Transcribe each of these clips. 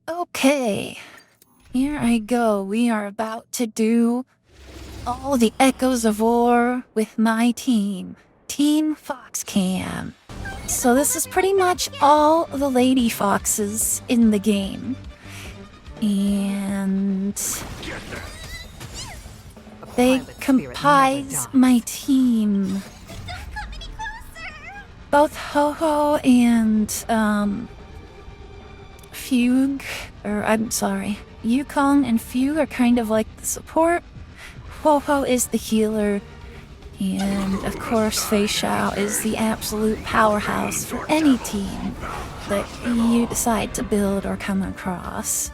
Okay, here I go. We are about to do all the echoes of war with my team, Team Foxcam. So this is pretty much all the lady foxes in the game. And they comprise my team. Both Huohuo and Fugue, or I'm sorry, Yukong and Fugue are kind of like the support. Huohuo is the healer, and of course Feixiao is the absolute powerhouse for any team that you decide to build or come across.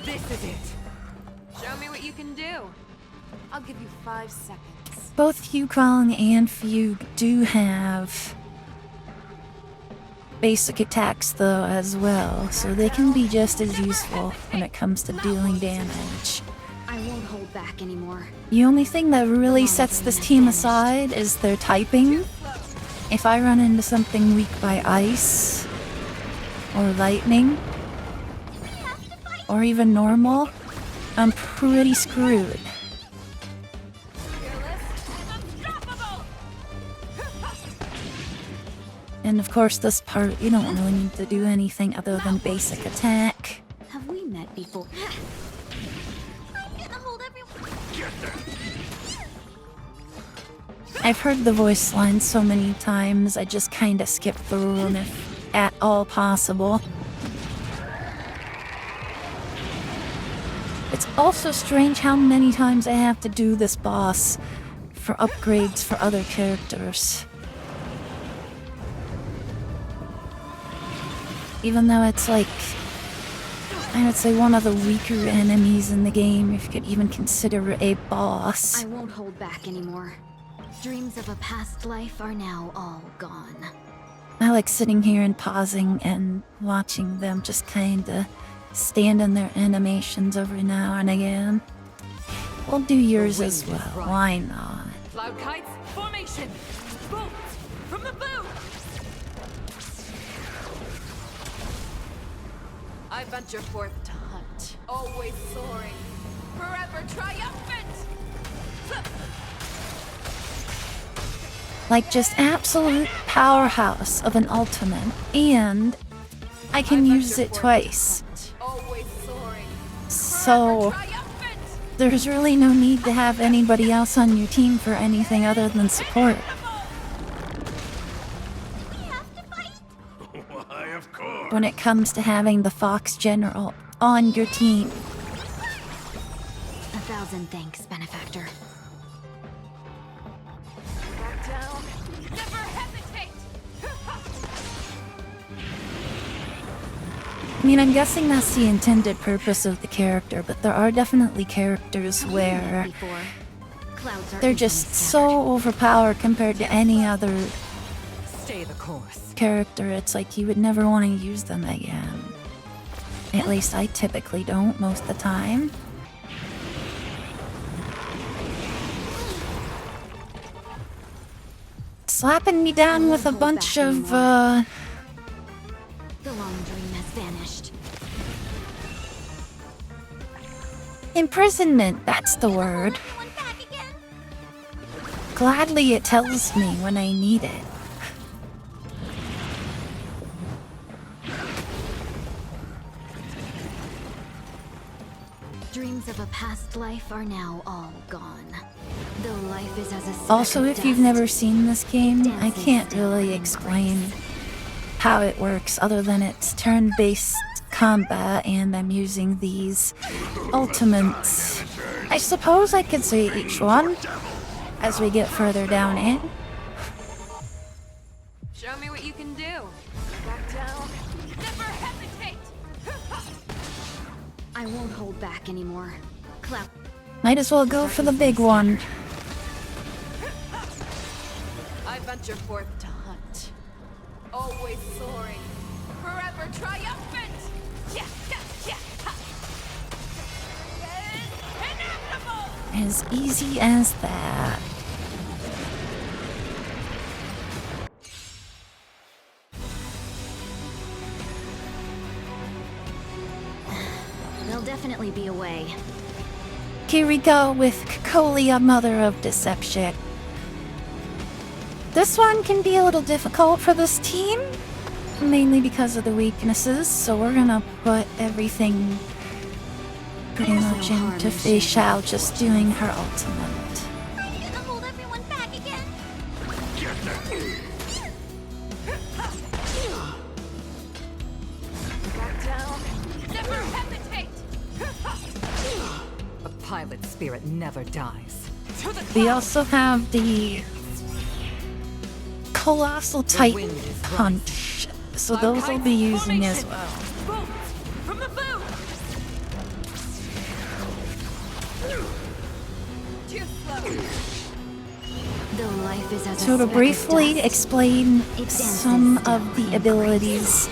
This is it. Show me what you can do. I'll give you 5 seconds. Both Yukong and Fugue do have basic attacks though as well, so they can be just as useful when it comes to dealing damage. I won't hold back anymore. The only thing that really sets this team aside is their typing. If I run into something weak by ice, or lightning, or even normal, I'm pretty screwed. And of course this part, you don't really need to do anything other than basic attack. Have we met before? I'm gonna hold everyone. I've heard the voice lines so many times, I just kinda skip through them if at all possible. It's also strange how many times I have to do this boss for upgrades for other characters. Even though it's like, I would say one of the weaker enemies in the game, if you could even consider it a boss. I won't hold back anymore. Dreams of a past life are now all gone. I like sitting here and pausing and watching them just kinda stand in their animations every now and again. We'll do yours as well, why not? Cloud kites, formation! Bolt! From the boot! I venture forth to hunt, always soaring, forever triumphant! Like just absolute powerhouse of an ultimate, and I can use it twice. Always soaring, So there's really no need to have anybody else on your team for anything other than support. Why, of course. When it comes to having the Fox General on your team. 1,000 thanks, benefactor. Back down. Never hesitate. I mean, I'm guessing that's the intended purpose of the character, but there are definitely characters where Clouds are they're just so overpowered compared to any other Stay the course. character. It's like you would never want to use them again. At least I typically don't most of the time. Slapping me down with a bunch of, The long dream has vanished. imprisonment, that's the word. Gladly it tells me when I need it. Dreams of a past life are now all gone. Though life is as a speck Also, of if you've dust, never seen this game, I can't really explain how it works other than it's turn-based combat and I'm using these ultimates. I suppose I could say each one as we get further down in. Show me what you can do. Back down. Never hesitate. I won't hold back anymore. Cloud. Might as well go for the big one. I venture forth to hunt, always soaring, forever triumphant. Yeah, yeah, yeah. Ha. Inevitable. As easy as that. There'll definitely be a way. Here we go with Cocolia, Mother of Deception. This one can be a little difficult for this team, mainly because of the weaknesses, so we're gonna put everything pretty much into Feixiao just doing her ultimate. I'm gonna hold everyone back again. Back down. Never hesitate. A pilot spirit never dies. To the We also have the Colossal Titan Punch, so those will be using as well. boom. From the boom. Too slow. Though life is as a So to speck of briefly dust, explain it dances some still of the and abilities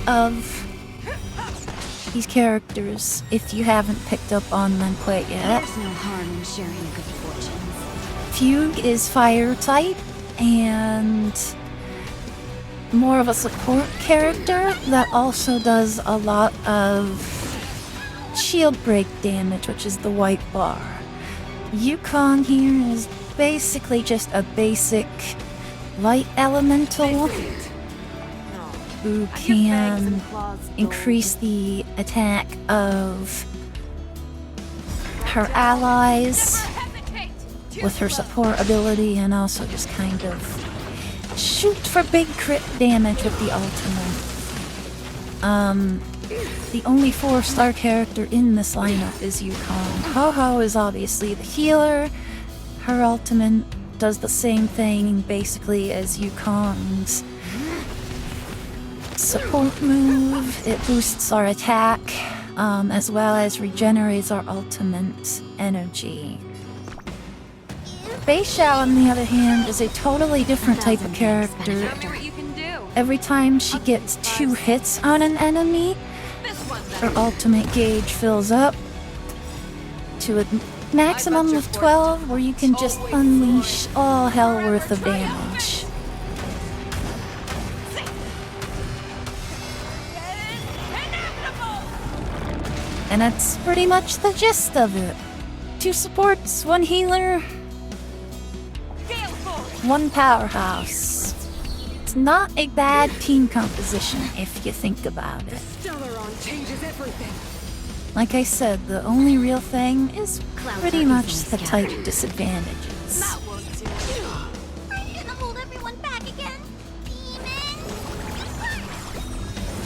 of these characters, if you haven't picked up on them quite yet. there's no harm in sharing good fortunes. Fugue is fire type and more of a support character that also does a lot of shield break damage, which is the white bar. Yukong here is basically just a basic light elemental who can increase the attack of her allies with her support ability and also just kind of shoot for big crit damage with the ultimate. The only 4-star character in this lineup is Yukong. Huohuo is obviously the healer. Her ultimate does the same thing basically as Yukong's support move. It boosts our attack as well as regenerates our ultimate energy. Feixiao, on the other hand, is a totally different type of character. Show me what you can do. Every time she gets 2 hits on an enemy, This one's her ultimate gauge fills up to a maximum of 12, where you can just unleash all hell worth of damage. And that's pretty much the gist of it. 2 supports, 1 healer, 1 powerhouse. It's not a bad team composition if you think about it. Changes everything. Like I said, the only real thing is pretty much the type disadvantages. That won't do. I'm gonna hold everyone back again. Demon!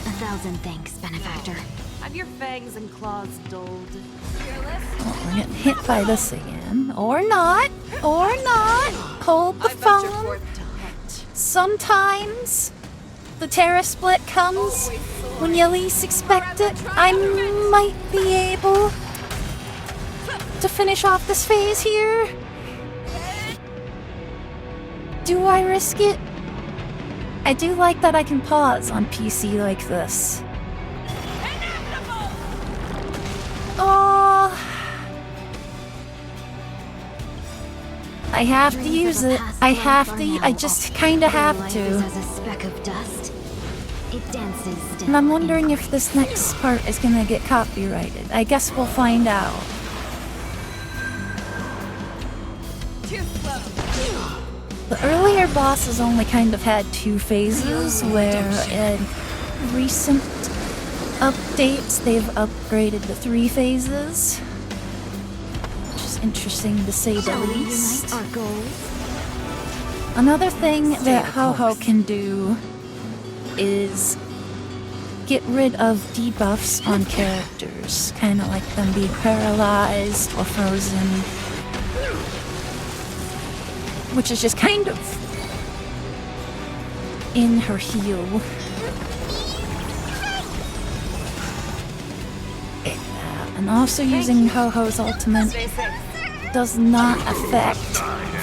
1,000 thanks, benefactor. Have your fangs and claws dulled. Fearless? Well, we're getting hit by this again. Or not. Or not. Hold the I venture phone. forth to hunt. Sometimes the Terra Split comes when you least expect it. I might be able to finish off this phase here. Do I risk it? I do like that I can pause on PC like this. Oh, I have to use it. I just kinda have Life to. is as a speck of dust. It dances still And I'm and wondering if this next part is gonna get copyrighted. I guess we'll find out. Too slow. The earlier bosses only kind of had 2 phases, where in recent updates they've upgraded to 3 phases. Which is interesting to say the Shall we least. unite our goals? Another thing that Huohuo can do is get rid of debuffs on characters, kind of like them being paralyzed or frozen, which is just kind of in her heal. And also using Huohuo's ultimate Stay safe. does not affect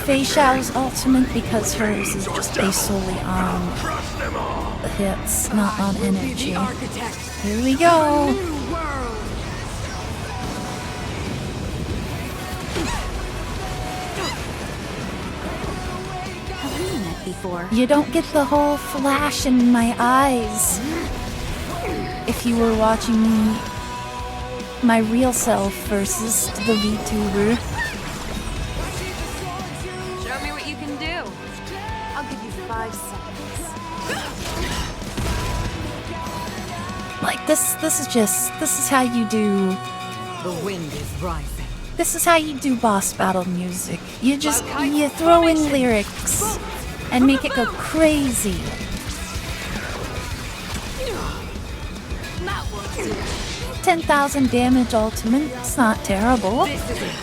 Feixiao's ultimate because hers is just based solely on the hits, not on energy. Here we go. Have we met before? You don't get the whole flash in my eyes if you were watching me my real self versus the VTuber. Show me what you can do. I'll give you 5 seconds. Like, this is how you do... The wind is rising. This is how you do boss battle music. You throw in lyrics and make it go crazy. That will do. 10,000 damage ultimate, it's not terrible. This is it.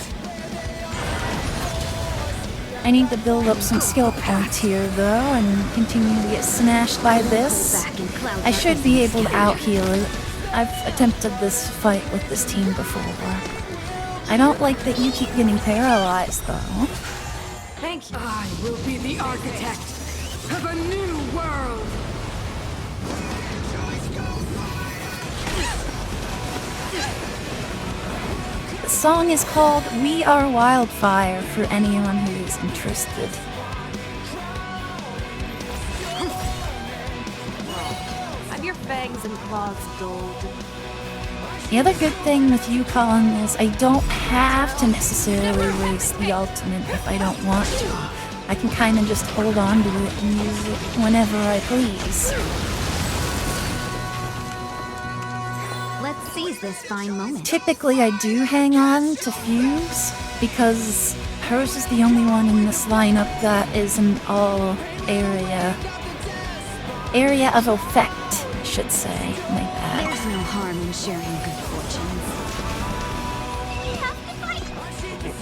I need to build up some skill points here though and continue to get smashed by this. I should be able to out-heal it. I've attempted this fight with this team before. I don't like that you keep getting paralyzed though. Thank you. I will be the architect of a new world. The song is called We Are Wildfire for anyone who is interested. I'm your fangs and claws gold. The other good thing with Yukong is I don't have to necessarily waste the ultimate if I don't want to. I can kind of just hold on to it and use it whenever I please. Let's seize this fine moment. Typically I do hang on to Fugue's because hers is the only one in this lineup that is an all area of effect, I should say. My bad. There's no harm in sharing good fortunes. We have to fight.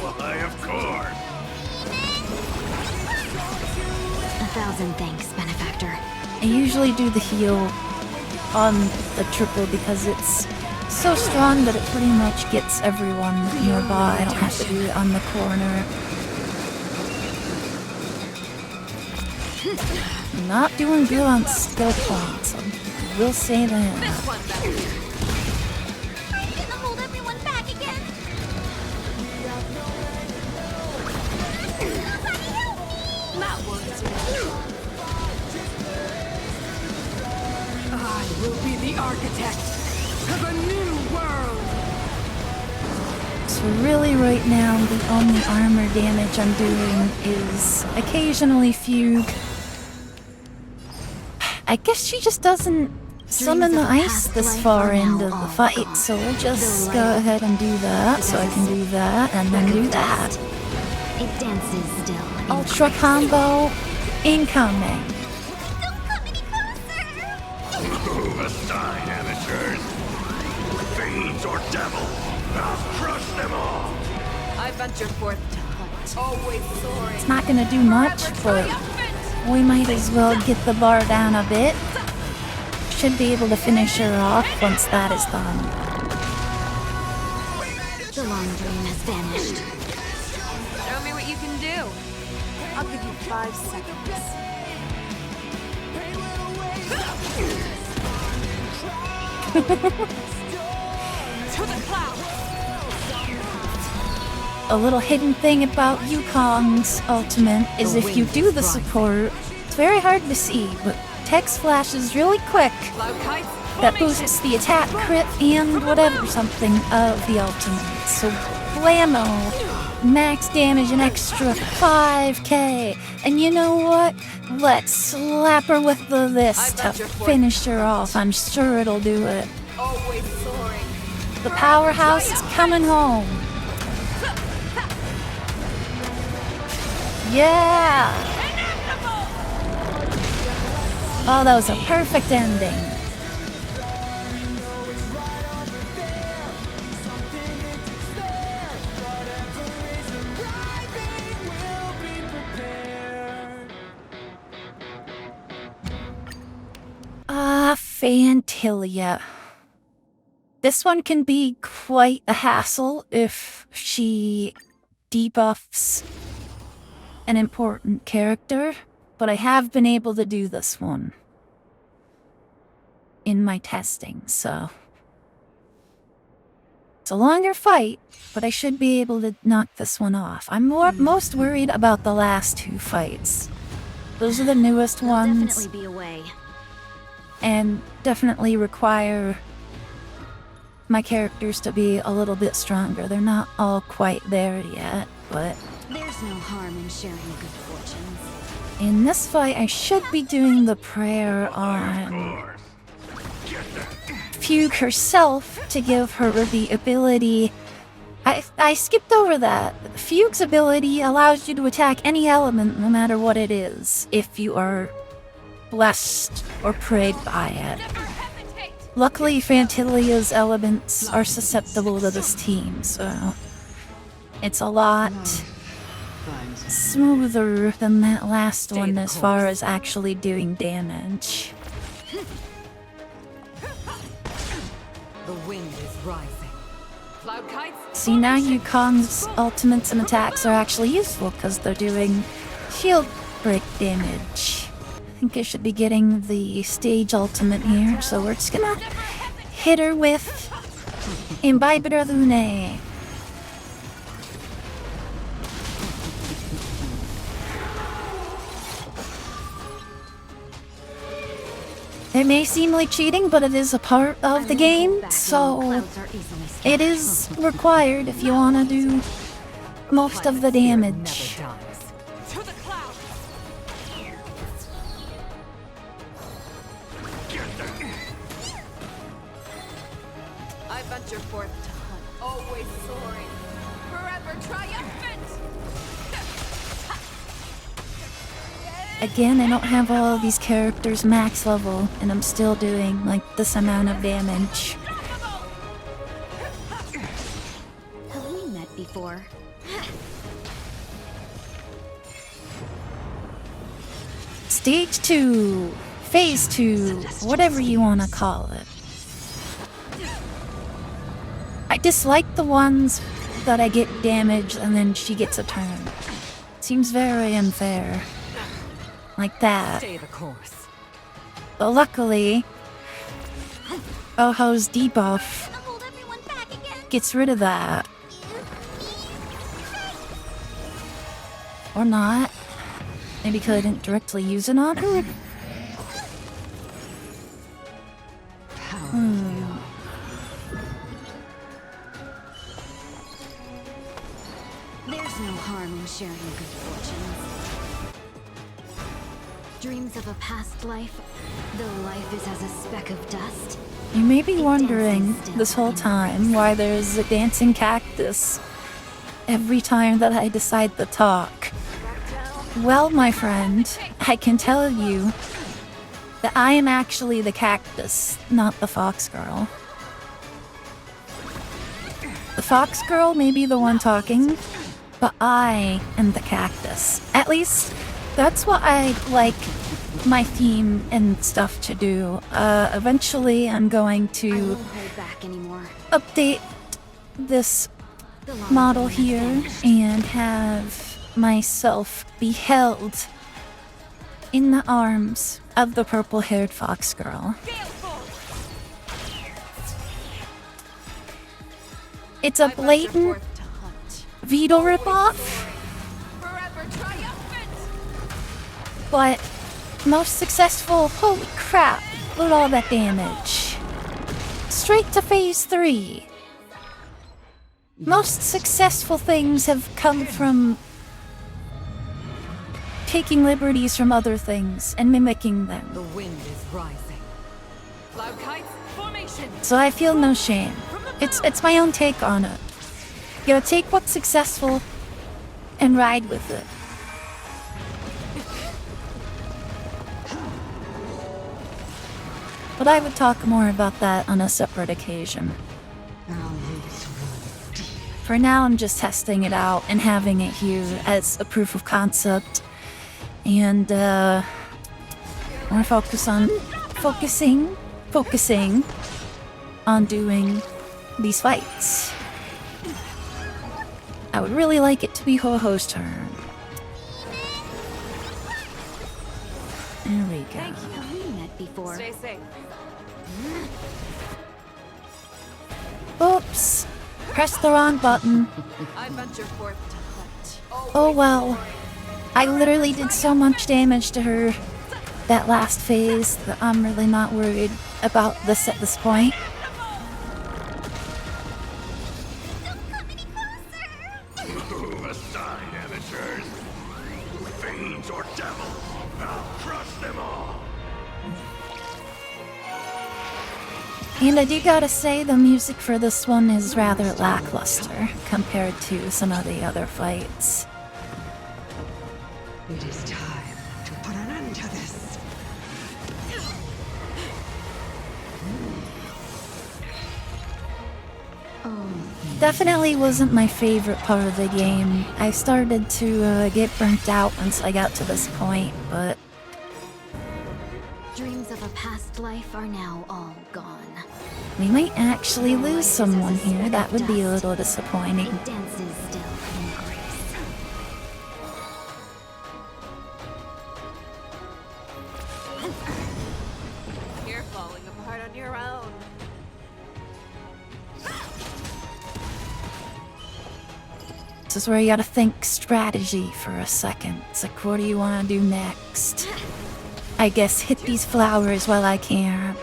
Why, of course. 1,000 thanks, benefactor. I usually do the heal on the triple because it's so strong that it pretty much gets everyone nearby. I don't have to do it on the corner. I'm not doing good on skill points, I will say that. This one better. I'm gonna hold everyone back again. Somebody help me! That will do. I will be the architect of a new world. So really right now, the only armor damage I'm doing is occasionally Fugue. I guess she just doesn't summon the ice this far into the fight, so we'll just go ahead and do that, so I can do that, and then do that. It dances still. Ultra combo incoming. Don't come any closer! Move aside, amateurs. Fiends or devils, I'll crush them all. I venture forth to hunt. Always soaring. It's not gonna do much, but we might as well get the bar down a bit. Should be able to finish her off once that is done. The long dream has vanished. Show me what you can do. I'll give you 5 seconds. To the clouds. A little hidden thing about Yukong's ultimate is if you do the support, it's very hard to see, but text flashes really quick. Cloud kites. That boosts the attack, crit, and whatever something of the ultimate. So blammo! Max damage an extra 5k. And you know what? Let's slap her with this to finish her off. I'm sure it'll do it. Always soaring. The powerhouse is coming home. Yeah! Oh, that was a perfect ending. Phantylia. This one can be quite a hassle if she debuffs an important character, but I have been able to do this one in my testing, so it's a longer fight, but I should be able to knock this one off. I'm most worried about the last 2 fights. Those are the newest ones. Definitely be away. And definitely require my characters to be a little bit stronger. They're not all quite there yet, but There's no harm in sharing good fortunes. in this fight I should be doing the prayer on Fugue herself to give her the ability. I skipped over that. Fugue's ability allows you to attack any element no matter what it is, if you are blessed or prayed by it. Luckily, Phantylia's elements are susceptible to this team, so it's a lot smoother than that last one as far as actually doing damage. The wind is rising. Cloud kites. See, now Yukong's ultimates and attacks are actually useful because they're doing shield break damage. I think I should be getting the stage ultimate here, so we're just gonna hit her with Imbibiter Lune. It may seem like cheating, but it is a part of the game, so it is required if you want to do most of the damage. To the clouds. I venture forth to hunt, always soaring, forever triumphant! Again, I don't have all of these characters max level, and I'm still doing like this amount of damage. Have we met before? Stage 2, Phase 2, whatever you want to call it. I dislike the ones that I get damage and then she gets a turn. Seems very unfair. Like that. Stay the course. But luckily, Huohuo's debuff Gonna hold everyone back again. gets rid of that. Or not. Maybe because I didn't directly use it on her? There's no harm in sharing good fortunes. Dreams of a past life, though life is as a speck of dust. You may be wondering this whole time why there's a dancing cactus every time that I decide to talk. Well, my friend, I can tell you that I am actually the cactus, not the fox girl. The fox girl may be the one talking, but I am the cactus. At least, that's what I like my theme and stuff to do. Eventually I'm going I to won't hold back anymore. update this The long model game has here finished. and have myself be held in the arms of the purple-haired fox girl. It's a I venture blatant forth to hunt, Vito ripoff, forever triumphant! but most successful. Holy crap, look at all that damage. Straight to phase 3. Most successful things have come from taking liberties from other things and mimicking them. The wind is rising. Cloud kites, formation. So I feel no shame. It's my own take on it. You gotta take what's successful and ride with it. But I would talk more about that on a separate occasion. For now, I'm just testing it out and having it here as a proof of concept. And, I want to focusing on doing these fights. I would really like it to be Huohuo's turn. There we go. Have we met before? Stay safe. Oops! Pressed the wrong button. I venture forth to hunt. Oh well. I literally did so much damage to her that last phase that I'm really not worried about this at this point. Move aside, amateurs. Fiends or devils, I'll crush them all. And I do gotta say, the music for this one is rather lackluster compared to some of the other fights. It is time to put an end to this. Definitely wasn't my favorite part of the game. I started to get burnt out once I got to this point, but Dreams of a past life are now all gone. we might actually lose someone here. That would be a little disappointing. It dances still in grace. You're falling apart on your own. This is where you gotta think strategy for a second. It's like, what do you want to do next? I guess hit these flowers while I can.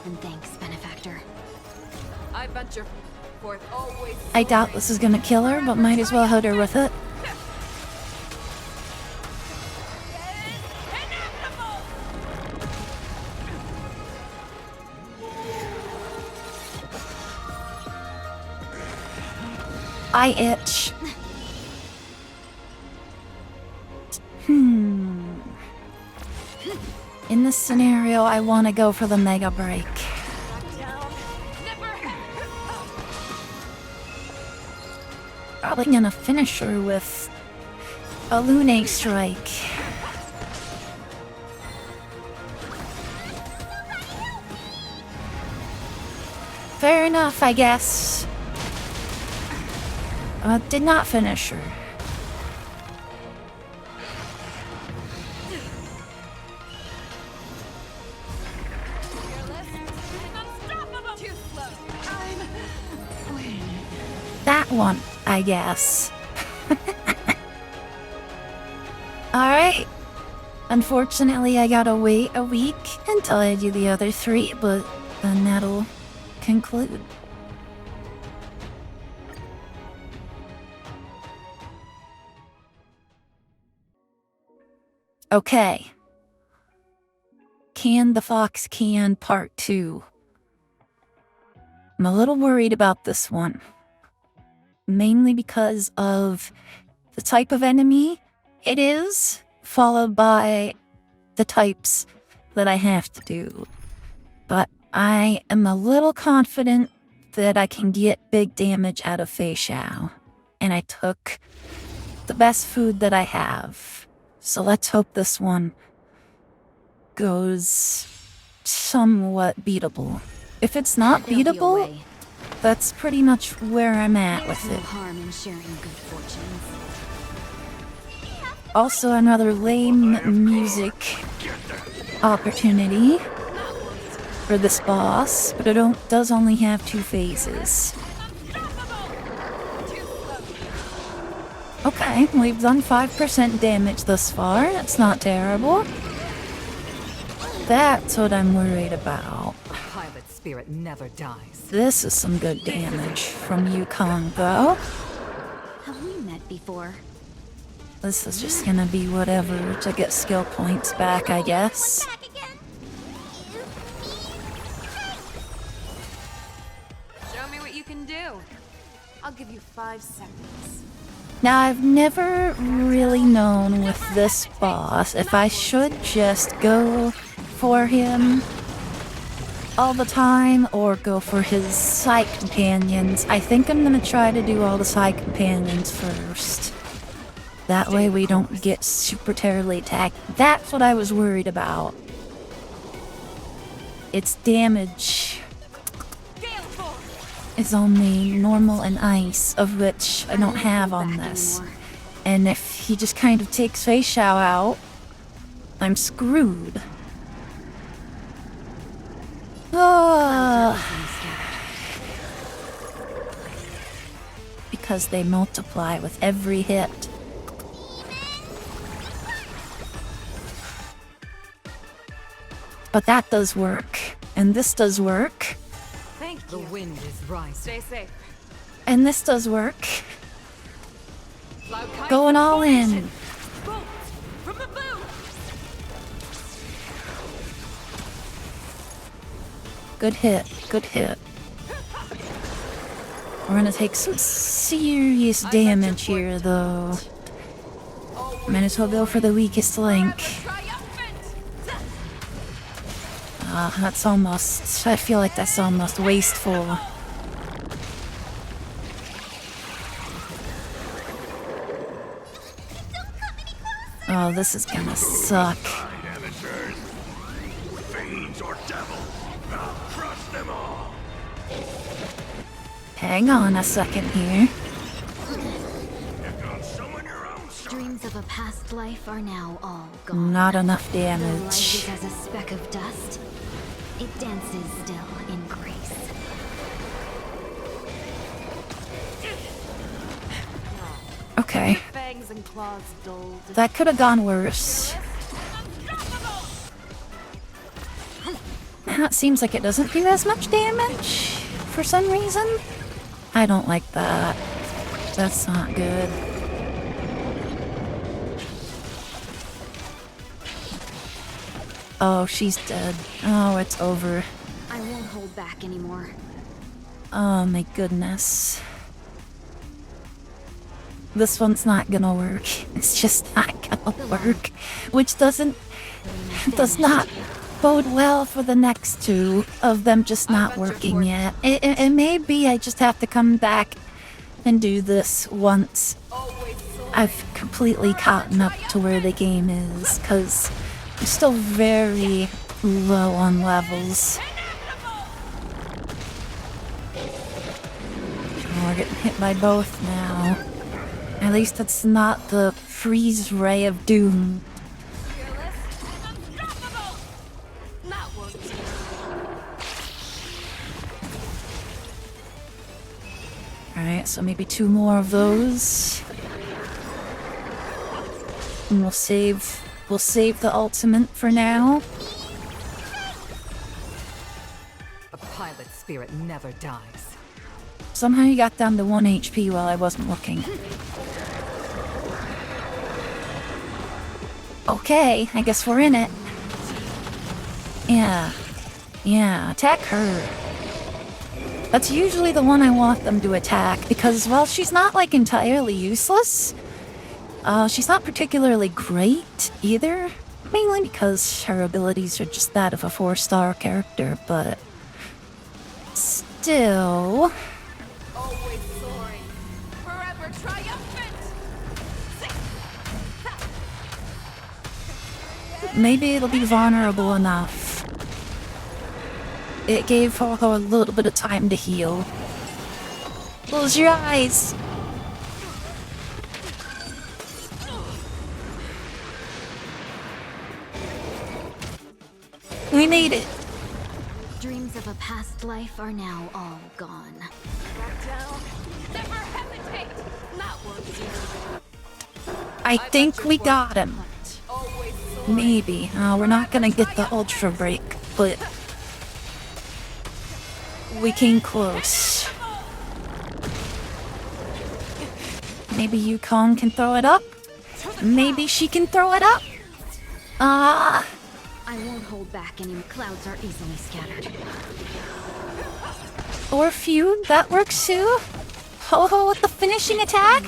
And thanks, benefactor. I venture forth always. I doubt this is gonna kill her, but might as well hit her with it. I itch. In this scenario, I want to go for the Mega Break. Probably gonna finish her with a Lune Strike. Fair enough, I guess. Did not finish her. That one, I guess. Alright. Unfortunately, I gotta wait a week until I do the other three, but then that'll conclude. Okay. Can the Fox Can Part 2. I'm a little worried about this one. Mainly because of the type of enemy it is, followed by the types that I have to do. But I am a little confident that I can get big damage out of Feixiao. And I took the best food that I have. So let's hope this one goes somewhat beatable. If it's not beatable, that's pretty much where I'm at with it. Harm in sharing good fortunes. Also another lame music opportunity for this boss, but it does only have 2 phases. Okay, we've done 5% damage thus far. That's not terrible. That's what I'm worried about. Pilot spirit never dies. This is some good damage from Yukong, though. Have we met before? This is just gonna be whatever to get skill points back, I guess. Show me what you can do. I'll give you 5 seconds. Now, I've never really known with this boss if I should just go for him all the time or go for his side companions. I think I'm gonna try to do all the side companions first. That way we don't get super terribly attacked. That's what I was worried about. Its damage is only normal and ice, of which I don't have on this. And if he just kind of takes Feixiao out, I'm screwed. Because they multiply with every hit. But that does work. And this does work. Thank The you. wind is rising. Stay safe. And this does work. Cloud kite Going all in. formation. Bolts from the boom. Good hit. Good hit. We're gonna take some serious damage here, though. Might as well go for the weakest link. That's almost... I feel like that's almost wasteful. Oh, this is gonna suck. Fine, amateurs. Fiends or devils, I'll crush them all. Hang on a second here. You're gonna summon your own sword. Dreams of a past life are now all gone. Not enough Though life damage. is as a speck of dust, it dances still in grace. Okay. Fangs and claws dulled. That could have gone worse. That seems like it doesn't do as much damage for some reason. I don't like that. That's not good. Oh, she's dead. Oh, it's over. I won't hold back anymore. Oh my goodness. This one's not gonna work. It's just not gonna work. Which does not bode well for the next two of them just not working yet. It may be I just have to come back and do this once I've completely caught up to where the game is, because I'm still very low on levels. Oh, we're getting hit by both now. At least it's not the freeze ray of doom. Alright, so maybe two more of those. And we'll save the ultimate for now. A pilot spirit never dies. Somehow you got down to 1 HP while I wasn't looking. Okay, I guess we're in it. Yeah, attack her. That's usually the one I want them to attack, because, well, she's not, like, entirely useless. She's not particularly great, either. Mainly because her abilities are just that of a 4-star character, but... still... Always soaring. Forever triumphant. Maybe it'll be vulnerable enough. It gave Huohuo a little bit of time to heal. Close your eyes! We need it! Dreams of a past life are now all gone. Back down. Never hesitate. Not once. I think we got him. Always soaring. Maybe. We're not gonna get the Ultra Break, but... we came close. Maybe Yukong can throw it up? Maybe she can throw it up? I won't hold back anymore. Clouds are easily scattered. Or Fugue, that works too. Huohuo with the finishing attack?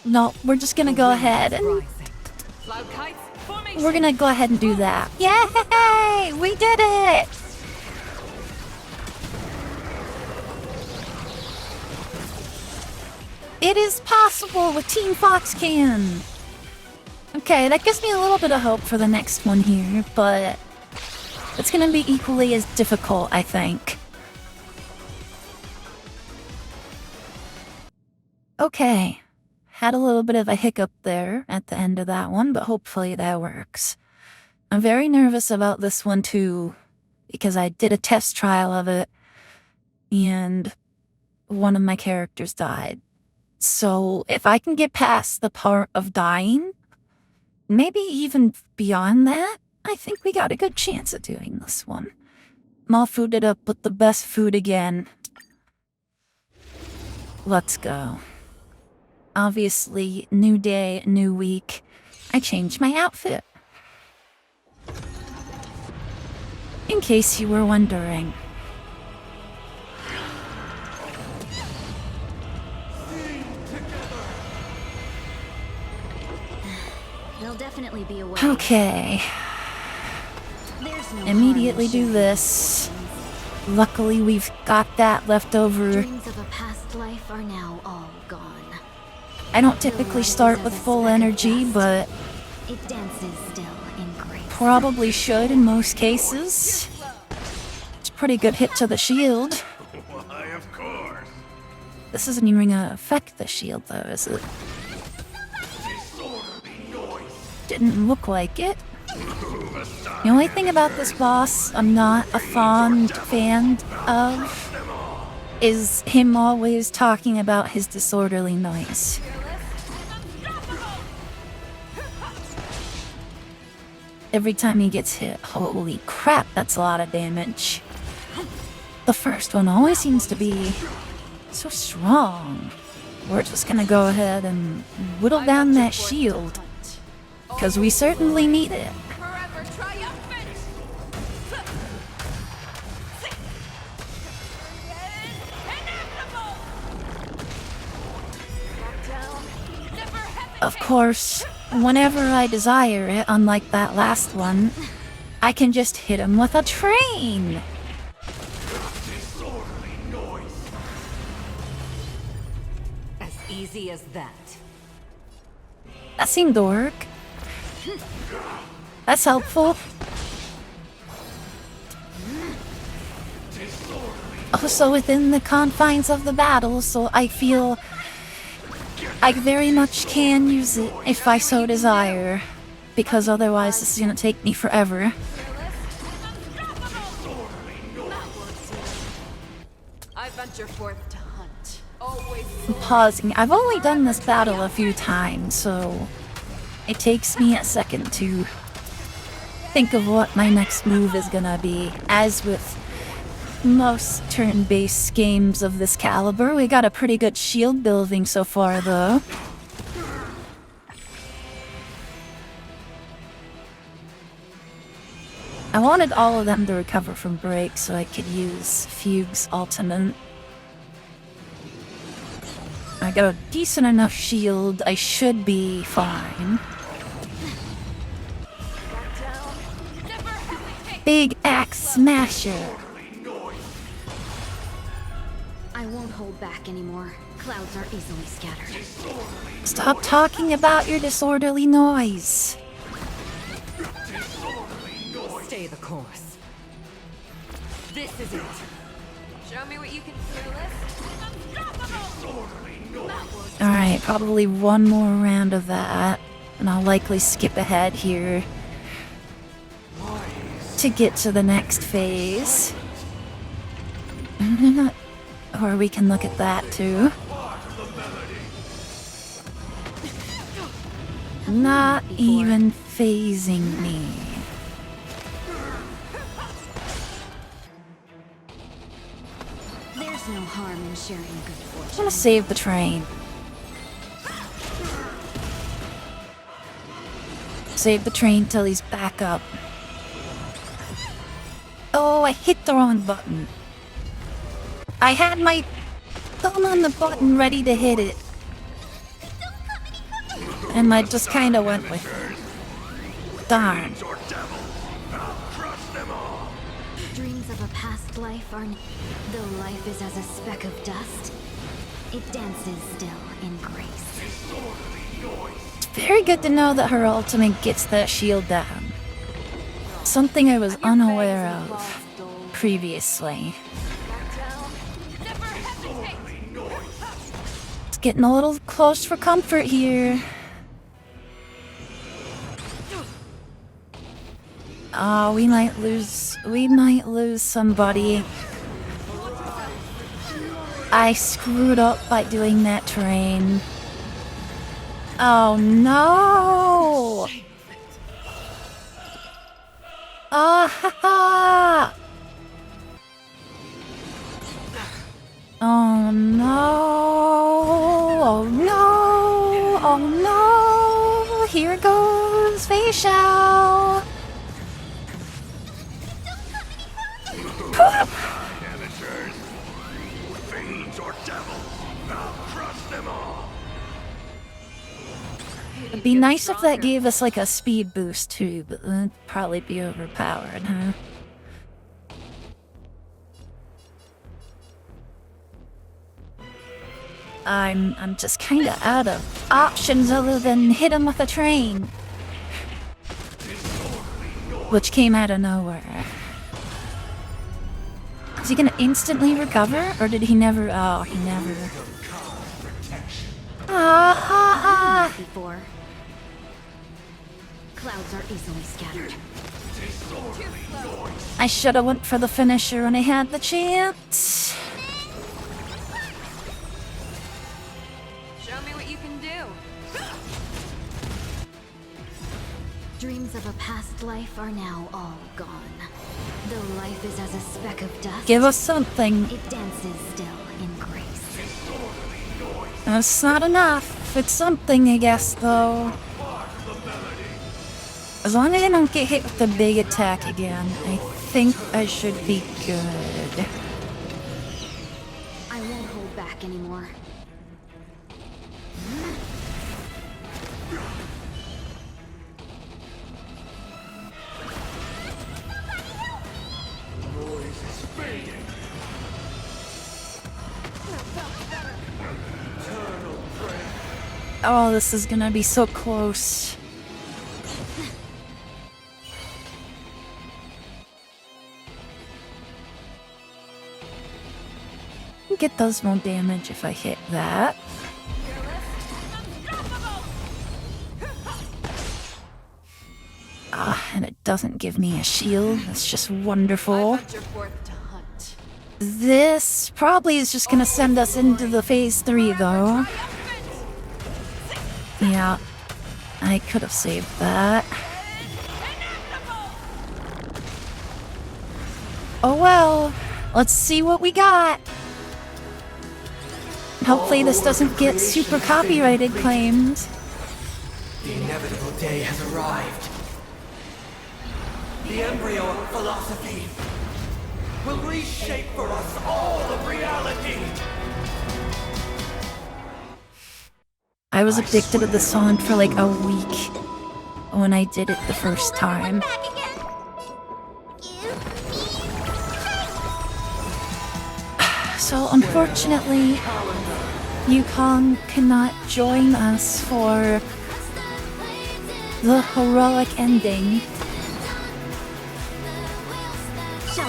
No, we're just gonna go ahead and... Rising. Cloud kites formation. we're gonna go ahead and do that. Yay! We did it! It is possible with Team Foxcan! Okay, that gives me a little bit of hope for the next one here, but it's gonna be equally as difficult, I think. Okay, had a little bit of a hiccup there at the end of that one, but hopefully that works. I'm very nervous about this one too, because I did a test trial of it, and one of my characters died. So if I can get past the part of dying, maybe even beyond that. I think we got a good chance at doing this one. I'm all fooded up with the best food again. Let's go. Obviously, new day, new week. I changed my outfit. In case you were wondering. There'll definitely be a way. Okay. There's no Immediately harm in do sharing this. fortunes. Luckily, we've got that left over. Dreams of a past life are now all gone. I don't typically start with full energy, but It dances still in grace. probably should in most cases. It's a pretty good hit to the shield. Why, of course. This isn't even gonna affect the shield, though, is it? Disorderly noise. Didn't look like it. The only thing about this boss I'm not a fond fan of is him always talking about his disorderly noise. Every time he gets hit, holy crap, that's a lot of damage. The first one always seems to be so strong. We're just gonna go ahead and whittle down that shield, because we certainly need it. Forever triumphant! Inevitable! Back down. Never hesitate! Of course, whenever I desire it, unlike that last one, I can just hit him with a train. Disorderly noise. As easy as that. That seemed to work. That's helpful. Also within the confines of the battle, so I feel I very much can use it if I so desire, because otherwise this is gonna take me forever. I venture forth to hunt. Always Pausing. I've only done this battle a few times, so it takes me a second to think of what my next move is gonna be. As with most turn-based games of this caliber, we got a pretty good shield building so far, though. I wanted all of them to recover from break so I could use Fugue's ultimate. I got a decent enough shield, I should be fine. never hesitate! Big axe smasher. I won't hold back anymore. Clouds are easily scattered. Stop talking about your disorderly noise. Stay the course. This is it. Show me what you can do, Unstoppable! Alright, probably one more round of that, and I'll likely skip ahead here to get to the next phase. Or we can look at that too. Not even phasing me. There's no harm in sharing good I'm fortune. gonna save the train. Save the train till he's back up. Oh, I hit the wrong button. I had my thumb on the button ready to hit it. And I just kinda went with it. Darn. Or devil. I'll crush them all. Dreams of a past life are... Though life is as a speck of dust, it dances still in grace. It's very good to know that her ultimate gets that shield down. Something I was unaware of previously. Never hesitate! It's getting a little close for comfort here. Oh, we might lose somebody. I screwed up by doing that train. Oh no! Ah ha ha! Oh no! Oh no! Oh no! Here goes Feixiao! Amateurs. Fiends or devils. I'll crush them all. It'd be nice if that gave us like a speed boost too, but that'd probably be overpowered, huh? I'm just kinda out of options other than hit him with a train. Which came out of nowhere. Is he gonna instantly recover? Or did he never? Oh, he never. Ah ha ha! Before. Clouds are easily scattered. I shoulda went for the finisher when I had the chance. Show me what you can do. Dreams of a past life are now all gone. Though life is as a speck of dust, Give us something. it dances still in grace. That's not enough. It's something, I guess, though. As long as I don't get hit with the big attack again, I think I should be good. I won't hold back anymore. Oh, this is gonna be so close. It does more damage if I hit that. Ah, and it doesn't give me a shield. That's just wonderful. I venture forth to hunt. This probably is just gonna send us into the phase 3, though. Yeah, I could have saved that. Oh well, let's see what we got. Hopefully this doesn't get super copyrighted claims. The inevitable day has arrived. The embryo of philosophy will reshape for us all of reality. I was addicted to the song for like a week when I did it the first time. So unfortunately, Yukong cannot join us for the heroic ending.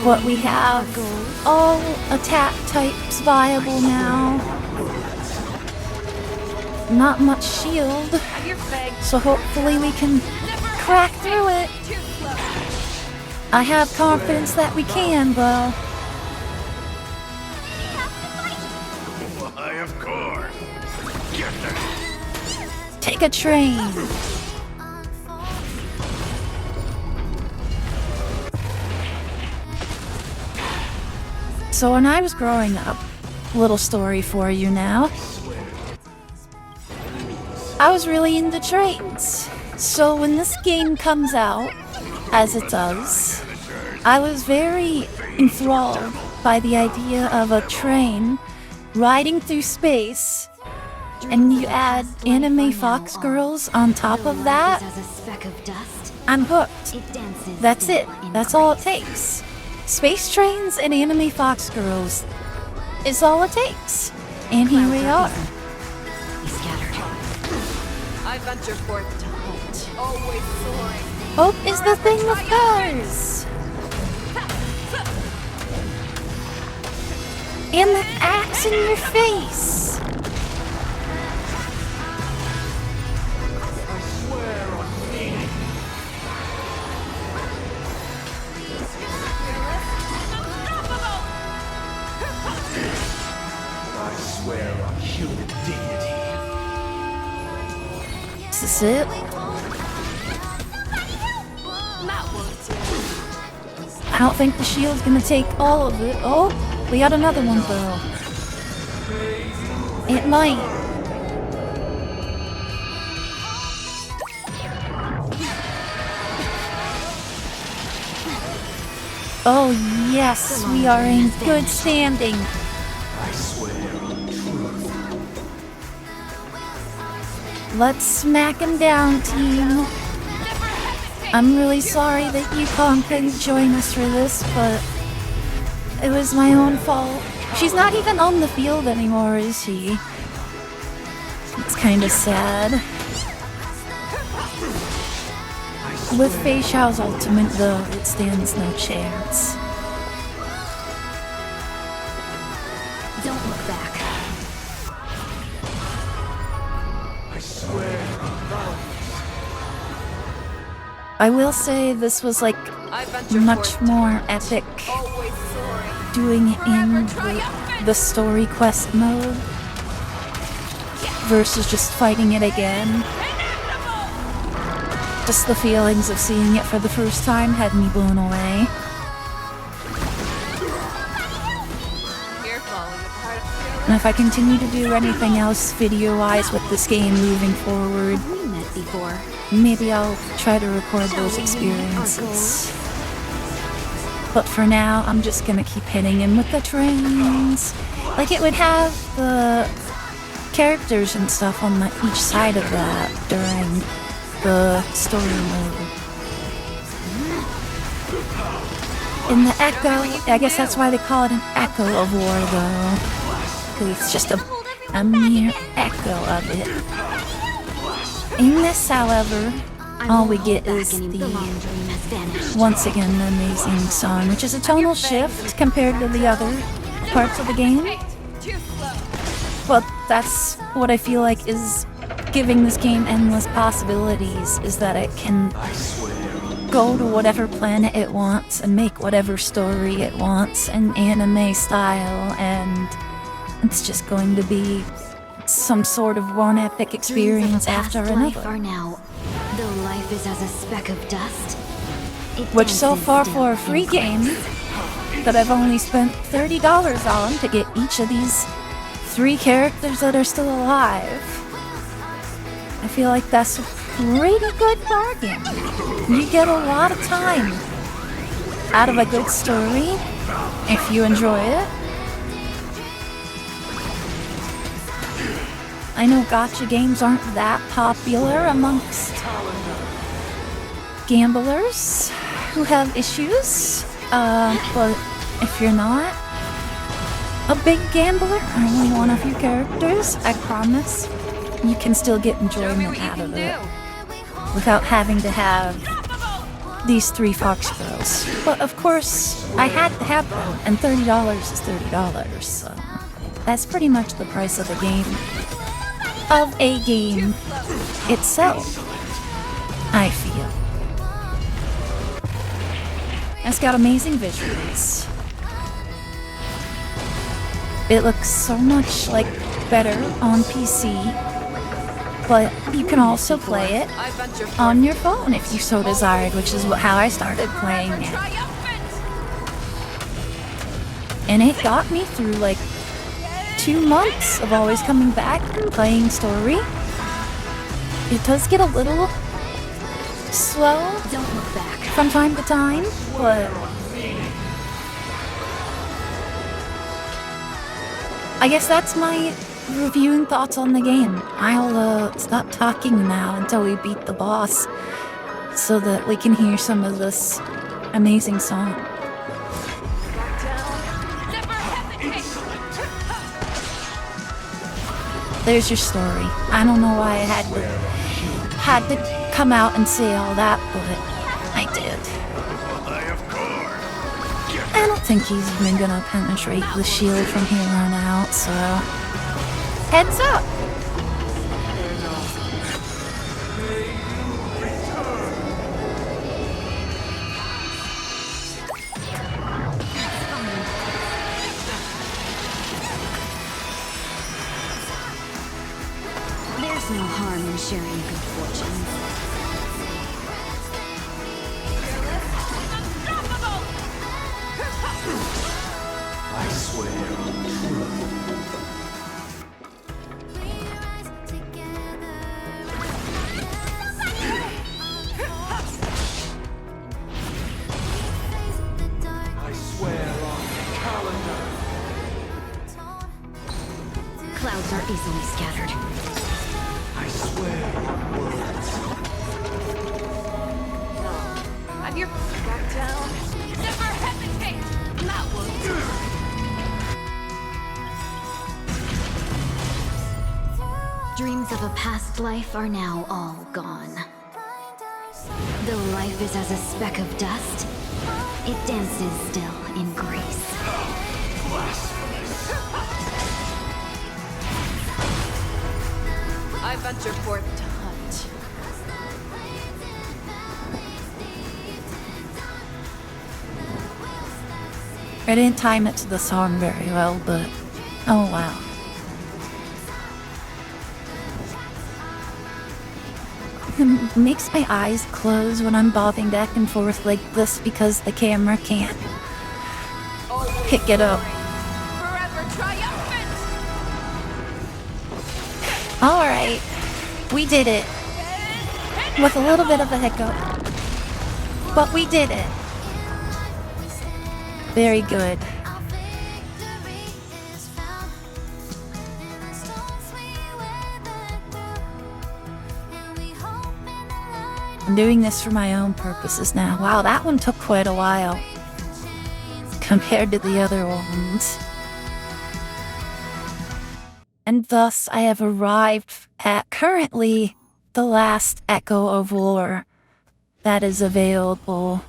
But we have all attack types viable now. Not much shield, so hopefully we can crack through it. I have confidence that we can, though. Why, of course. Get them. Take a train. So when I was growing up, little story for you now, I was really into trains. So when this game comes out, as it does, I was very enthralled by the idea of a train riding through space, and you add anime fox girls on top of that, I'm hooked. That's it. That's all it takes. Space trains and anime fox girls is all it takes. And here we are. I venture forth to hunt. Always soaring. Hope is the thing with cars. And the axe in your face. I swear on human dignity. Is this it? That won't do. I don't think the shield's gonna take all of it. Oh, we got another one though. It might. Oh yes, we are in good standing. I swear on truth. Let's smack him down, team. I'm really sorry that Yukong couldn't join us for this, but it was my own fault. She's not even on the field anymore, is she? It's kind of sad. With Feixiao's ultimate, though, it stands no chance. Don't look back. I swear on values. I will say this was like I venture much forth to more hunt. epic Always soaring. doing it in Forever triumphant. the story quest mode versus just fighting it again. Just the feelings of seeing it for the first time had me blown away. You're falling apart. And if I continue to do anything else video-wise with this game moving forward, We met before. maybe I'll try to record those experiences. But for now, I'm just gonna keep hitting him with the trains. Like, it would have the characters and stuff on each side of that during the story mode. In the Echo, I guess that's why they call it an Echo of War, though. Because it's just a mere echo of it. In this, however, all we get is The the, long dream has vanished. once again, the amazing song, which is a tonal shift compared to the other parts of the game. Too slow. But that's what I feel like is giving this game endless possibilities, is that it can I swear on go to whatever planet it wants and make whatever story it wants in anime style, and it's just going to be some sort of one epic experience Dreams of a after past life another. are now, though life is as a speck of dust. It Which so dances far still for a in free game space. that I've only spent $30 on to get each of these 3 characters that are still alive. I feel like that's a pretty good bargain. You get a lot of time out of a good story if you enjoy it. I know gacha games aren't that popular amongst gamblers who have issues, but if you're not a big gambler, only one of your characters, I promise, you can still get Show me enjoyment what you out can of do. it without having to have these 3 Fox girls. But of course, I had to have them, and $30 is $30, so that's pretty much the price of the game. Of a game itself, I feel. It's got amazing visuals. It looks so much like better on PC, but you can also play it I venture forth on your phone if you so desired, which is how I started playing forever it. triumphant. And it got me through like 2 months of always coming back and playing story. It does get a little slow Don't look back. from time to time, but I guess that's my reviewing thoughts on the game. I'll stop talking now until we beat the boss so that we can hear some of this amazing song. Never hesitate. There's your story. I don't know why I had to come out and say all that, but I did. I of course. I don't think he's even gonna penetrate the shield from here on out, so heads up! There's no harm in sharing good fortune. Unstoppable. word. I swear your words. Have your back down. Never hesitate! That will do. Dreams of a past life are now all gone. Though life is as a speck of dust, it dances still in grace. I venture forth to hunt. I didn't time it to the song very well, but oh wow. It makes my eyes close when I'm bobbing back and forth like this because the camera can't pick it up. Forever triumphant! Alright, we did it. With a little bit of a hiccup. But we did it. Very good. I'm doing this for my own purposes now. Wow, that one took quite a while compared to the other ones. And thus I have arrived at currently the last Echo of War that is available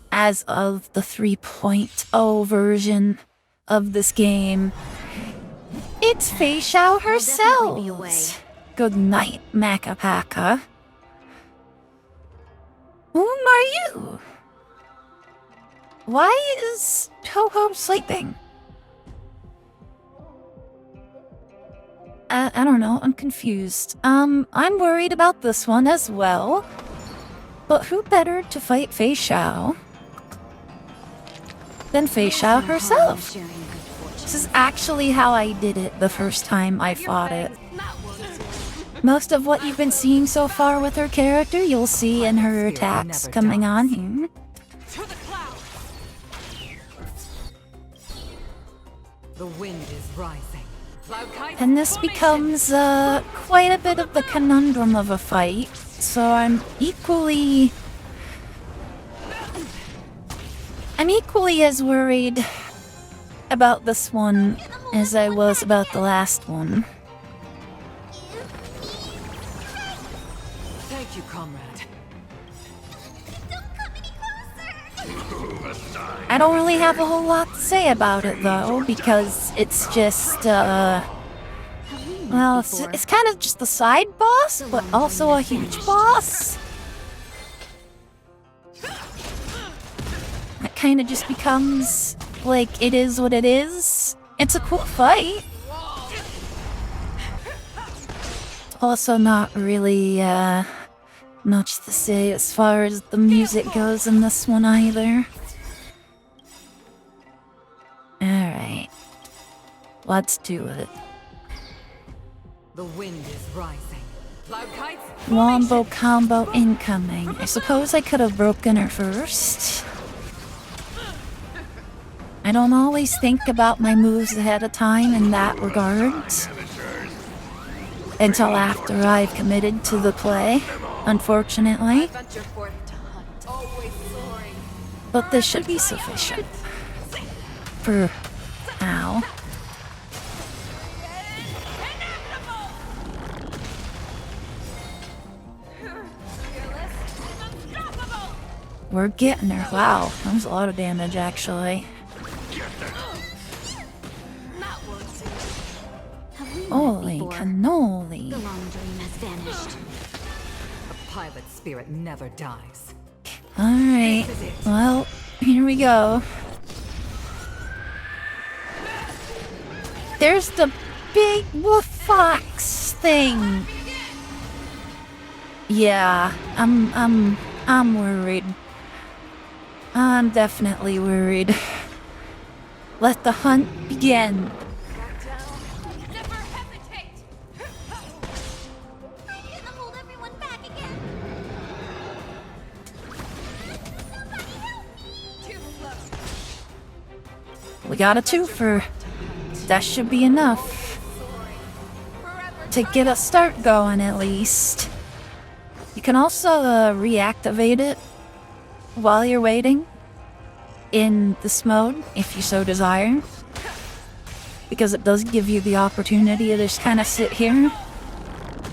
as of the 3.0 version of this game. It's Feixiao definitely be away. herself. Good night, Makapaka. Whom are you? Why is Huohuo sleeping? I don't know, I'm confused. I'm worried about this one as well. But who better to fight Feixiao than Feixiao herself? This is actually how I did it the first time I fought it. Most of what you've been seeing so far with her character, you'll see in her attacks coming on here. To the clouds. The wind is rising. Cloud kites And this formation. becomes quite a bit of the conundrum of a fight, so I'm equally as worried about this one as I was about the last one. Thank you, comrade. I don't really have a whole lot to say about it though, because it's just well, it's kind of just the side boss, but also a huge boss. It kind of just becomes like it is what it is. It's a cool fight. Also not really much to say as far as the music goes in this one either. Alright. Let's do it. The wind is rising. Cloud kites Wombo combo incoming. I suppose I could have broken her first. I don't always think about my moves ahead of time in that regard. Until after I've committed to the play, unfortunately. Venture forth to hunt. Always soaring. But this should be sufficient. For now. We're getting her. Wow, that was a lot of damage actually. Holy cannoli. The long dream has vanished. A pilot spirit never dies. Alright, well, here we go. There's the big wolf fox thing. Yeah, I'm worried. I'm definitely worried. Let the hunt begin. Back down. Never hesitate. I'm gonna hold everyone back again. Too slow. We got a twofer. That should be enough. Forever to get a start going at least. You can also reactivate it while you're waiting in this mode, if you so desire. Because it does give you the opportunity to just kind of sit here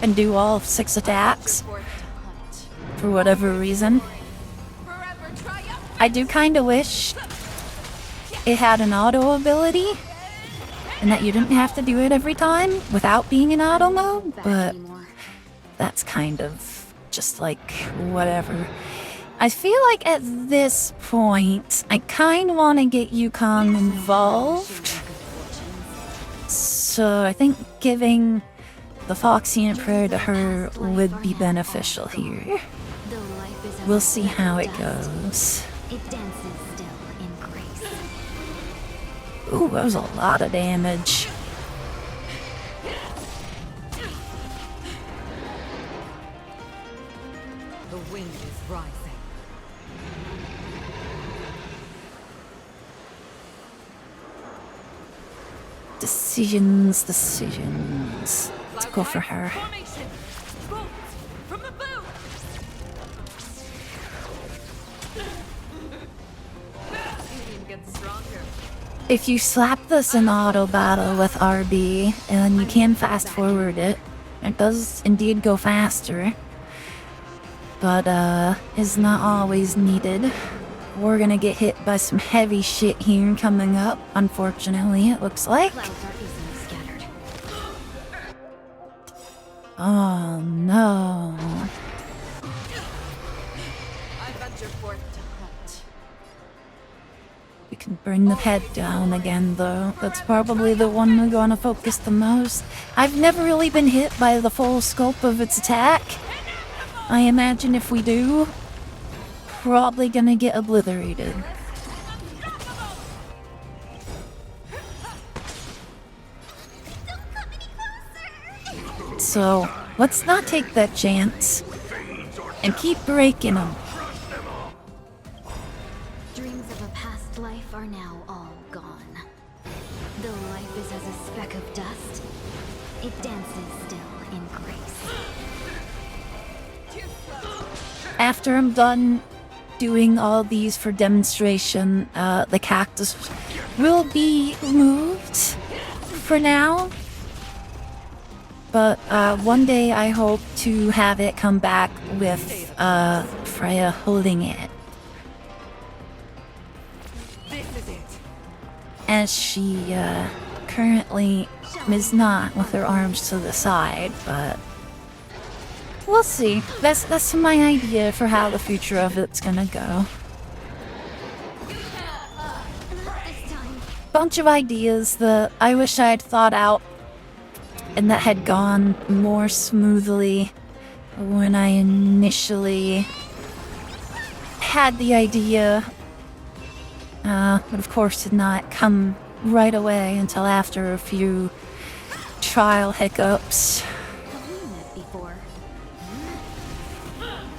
and do all 6 attacks for whatever reason. I do kind of wish it had an auto ability and that you didn't have to do it every time without being in auto mode, but that's kind of just like whatever. I feel like at this point, I kind of want to get Yukong involved. So I think giving the Foxian prayer to her would be beneficial here. We'll see how it goes. It dances still in grace. Ooh, that was a lot of damage. The wind is rising. Decisions. Let's go for her. From the boot. You get stronger. If you slap this in auto battle with RB, and you can fast forward it, it does indeed go faster, but is not always needed. We're gonna get hit by some heavy shit here coming up, unfortunately, it looks like. Clouds are easily scattered. Oh no. I venture forth to hunt. We can bring the head down again, though. That's probably the one we're gonna focus the most. I've never really been hit by the full scope of its attack. I imagine if we do, probably gonna get obliterated. So, let's not take that chance and keep breaking them. Dreams of a past life are now all gone. Though life is as a speck of dust, it dances still in grace. After I'm done doing all these for demonstration, the cactus will be removed for now. But one day I hope to have it come back with Freya holding it. This is it. As she currently is not with her arms to the side, but we'll see. That's my idea for how the future of it's gonna go. Bunch of ideas that I wish I'd thought out and that had gone more smoothly when I initially had the idea, but of course did not come right away until after a few trial hiccups. Have we met before?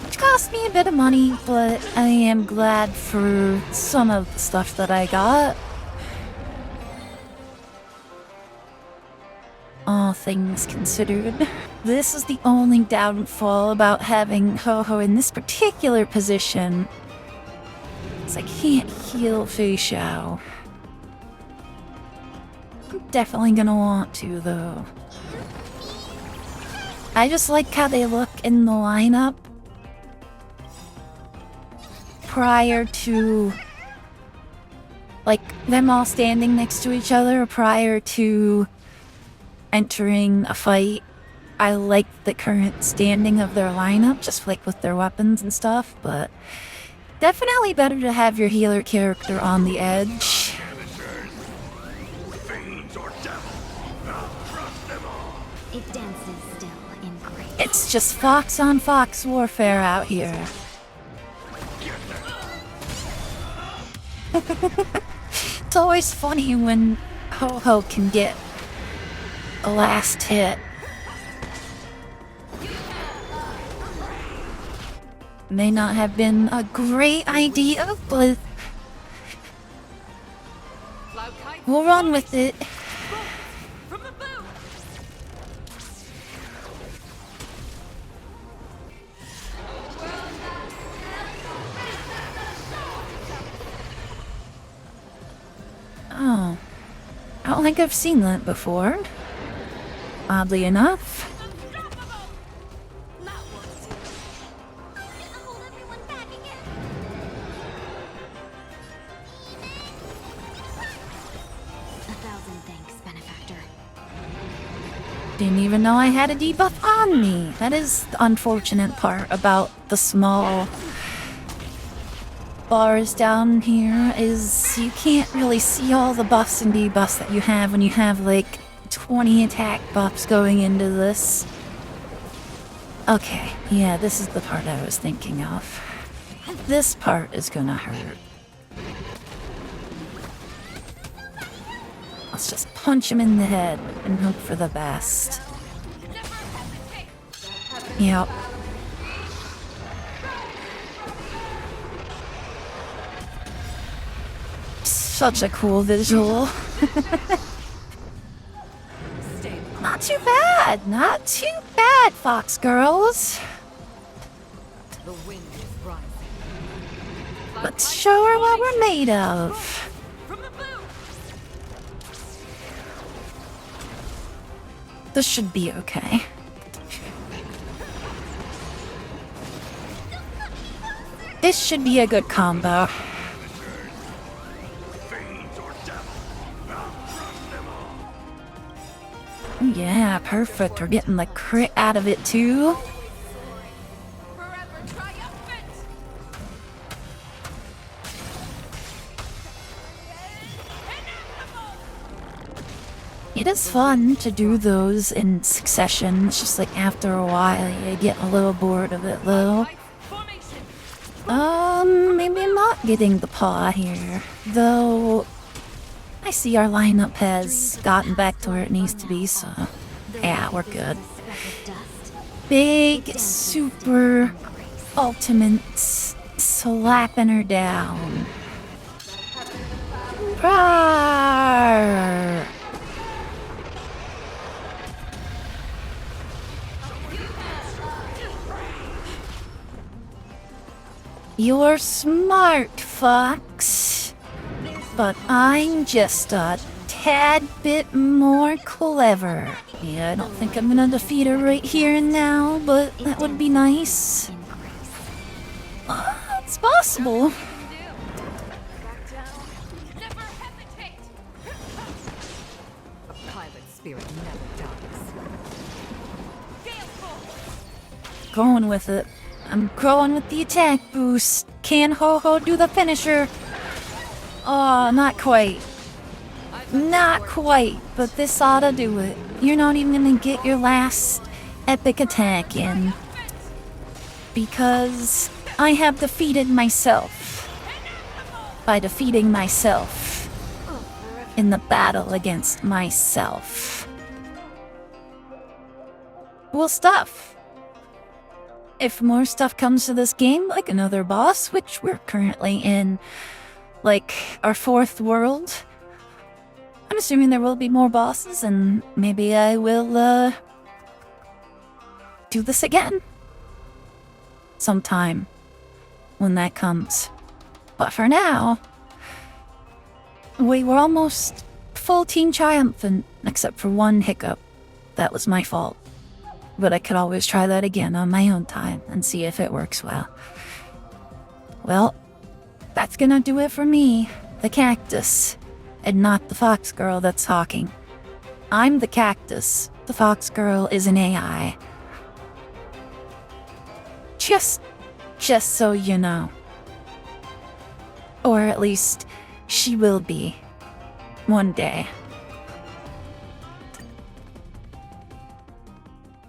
Which cost me a bit of money, but I am glad for some of the stuff that I got. All things considered. This is the only downfall about having Huohuo in this particular position. Is I can't heal Feixiao. I'm definitely gonna want to, though. I just like how they look in the lineup prior to, like, them all standing next to each other prior to entering a fight. I like the current standing of their lineup, just like with their weapons and stuff, but definitely better to have your healer character on the edge. Fiends or devils, I'll crush them all. It dances still in grace. It's just fox on fox warfare out here. It's always funny when Huohuo can get a last hit. May not have been a great idea, but we'll run with it. From the boot. like I've seen that before. Oddly enough. Didn't even know I had a debuff on me. That is the unfortunate part about the small bars down here, is you can't really see all the buffs and debuffs that you have when you have like 20 attack buffs going into this. Okay, yeah, this is the part I was thinking of. This part is gonna hurt. Let's just punch him in the head and hope for the best. Yep. Such a cool visual. Not too bad, not too bad, Fox girls. The wind is rising. Let's show her what we're made of. From the blue. This should be okay. This should be a good combo. Yeah, perfect. We're getting the crit out of it too. Forever triumphant. It is fun to do those in succession. It's just like after a while you get a little bored of it though. Maybe I'm not getting the paw here. Though I see our lineup has gotten back to where it needs to be, so yeah, we're good. Big, super, ultimate, slapping her down. Rawr. You're smart, Fox. But I'm just a tad bit more clever. Yeah, I don't think I'm gonna defeat her right here and now, but that would be nice. It's possible. Never hesitate. A pilot spirit never dies. Gale Going with it. I'm going with the attack boost. Can Huohuo do the finisher? Oh, not quite. Not quite, but this ought to do it. You're not even gonna get your last epic attack in. Because I have defeated myself. By defeating myself. In the battle against myself. Cool stuff. If more stuff comes to this game, like another boss, which we're currently in, like, our 4th world, I'm assuming there will be more bosses, and maybe I will, do this again. Sometime. When that comes. But for now, we were almost full team triumphant, except for one hiccup. That was my fault. But I could always try that again on my own time and see if it works well. Well, that's gonna do it for me, the cactus, and not the fox girl that's talking. I'm the cactus. The fox girl is an AI. Just so you know. Or at least, she will be. One day.